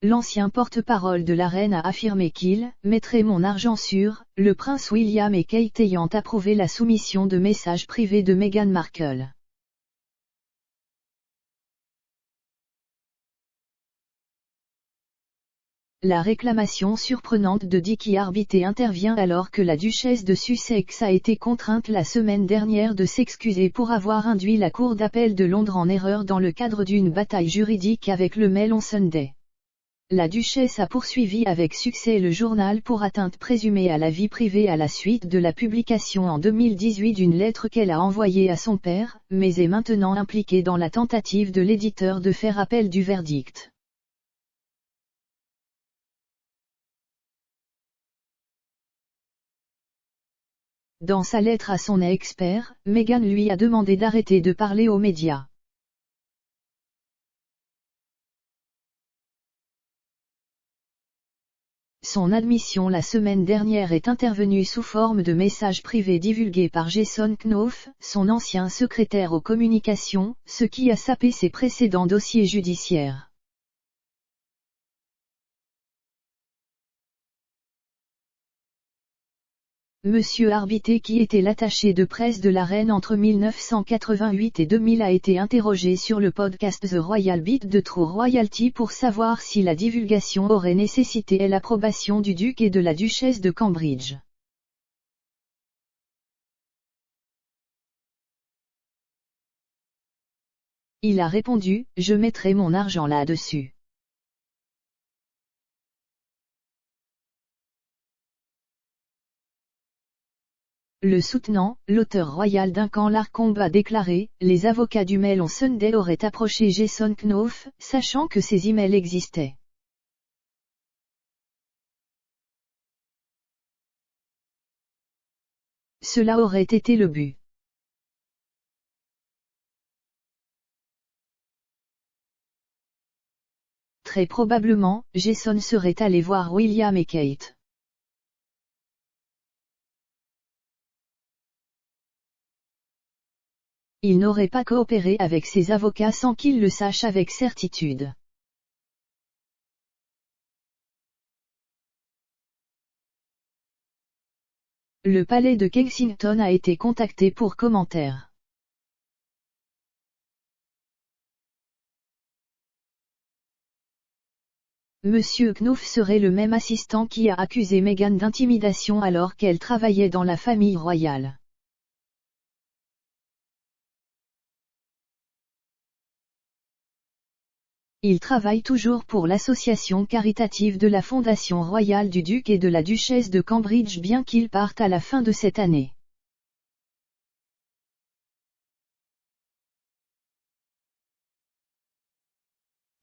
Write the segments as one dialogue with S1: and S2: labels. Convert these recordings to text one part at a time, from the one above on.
S1: l'ancien porte-parole de la reine a affirmé qu'il « mettrait mon argent sur » le prince William et Kate ayant approuvé la soumission de messages privés de Meghan Markle. La réclamation surprenante de Dickie Arbité intervient alors que la duchesse de Sussex a été contrainte la semaine dernière de s'excuser pour avoir induit la Cour d'appel de Londres en erreur dans le cadre d'une bataille juridique avec le Mail on Sunday. La duchesse a poursuivi avec succès le journal pour atteinte présumée à la vie privée à la suite de la publication en 2018 d'une lettre qu'elle a envoyée à son père, mais est maintenant impliquée dans la tentative de l'éditeur de faire appel du verdict. Dans sa lettre à son expert, Meghan lui a demandé d'arrêter de parler aux médias. Son admission la semaine dernière est intervenue sous forme de messages privés divulgués par Jason Knopf, son ancien secrétaire aux communications, ce qui a sapé ses précédents dossiers judiciaires. Monsieur Arbité, qui était l'attaché de presse de la reine entre 1988 et 2000, a été interrogé sur le podcast The Royal Beat de True Royalty pour savoir si la divulgation aurait nécessité l'approbation du duc et de la duchesse de Cambridge. Il a répondu « Je mettrai mon argent là-dessus ». Le soutenant, l'auteur royal Duncan Larcombe a déclaré « Les avocats du Mail on Sunday auraient approché Jason Knopf, sachant que ces emails existaient. Cela aurait été le but. Très probablement, Jason serait allé voir William et Kate. Il n'aurait pas coopéré avec ses avocats sans qu'ils le sachent avec certitude. Le palais de Kensington a été contacté pour commentaire. Monsieur Knopf serait le même assistant qui a accusé Meghan d'intimidation alors qu'elle travaillait dans la famille royale. Il travaille toujours pour l'association caritative de la Fondation royale du duc et de la duchesse de Cambridge bien qu'il parte à la fin de cette année.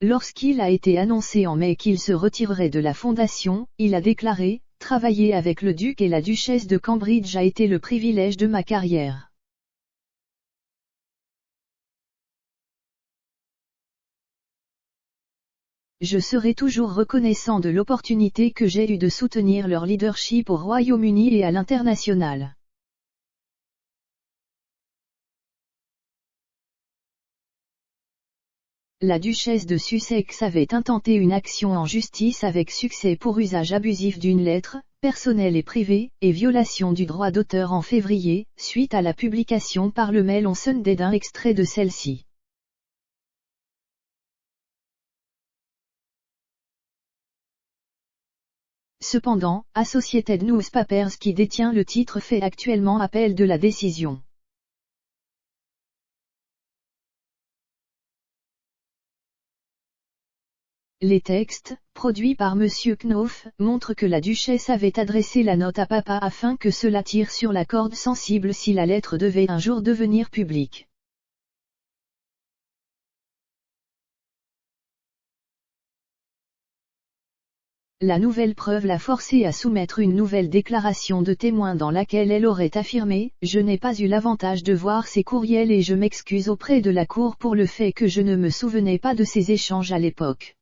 S1: Lorsqu'il a été annoncé en mai qu'il se retirerait de la fondation, il a déclaré « Travailler avec le duc et la duchesse de Cambridge a été le privilège de ma carrière. Je serai toujours reconnaissant de l'opportunité que j'ai eue de soutenir leur leadership au Royaume-Uni et à l'international. » La duchesse de Sussex avait intenté une action en justice avec succès pour usage abusif d'une lettre, personnelle et privée, et violation du droit d'auteur en février, suite à la publication par le Mail on Sunday d'un extrait de celle-ci. Cependant, Associated Newspapers qui détient le titre fait actuellement appel de la décision. Les textes, produits par Monsieur Knopf, montrent que la duchesse avait adressé la note à papa afin que cela tire sur la corde sensible si la lettre devait un jour devenir publique. La nouvelle preuve l'a forcée à soumettre une nouvelle déclaration de témoin dans laquelle elle aurait affirmé « Je n'ai pas eu l'avantage de voir ces courriels et je m'excuse auprès de la Cour pour le fait que je ne me souvenais pas de ces échanges à l'époque. »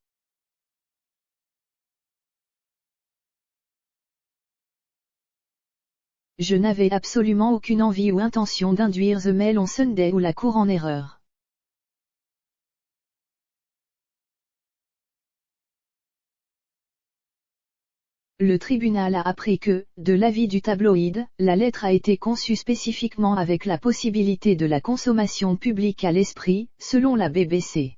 S1: Je n'avais absolument aucune envie ou intention d'induire The Mail on Sunday ou la Cour en erreur. Le tribunal a appris que, de l'avis du tabloïd, la lettre a été conçue spécifiquement avec la possibilité de la consommation publique à l'esprit, selon la BBC.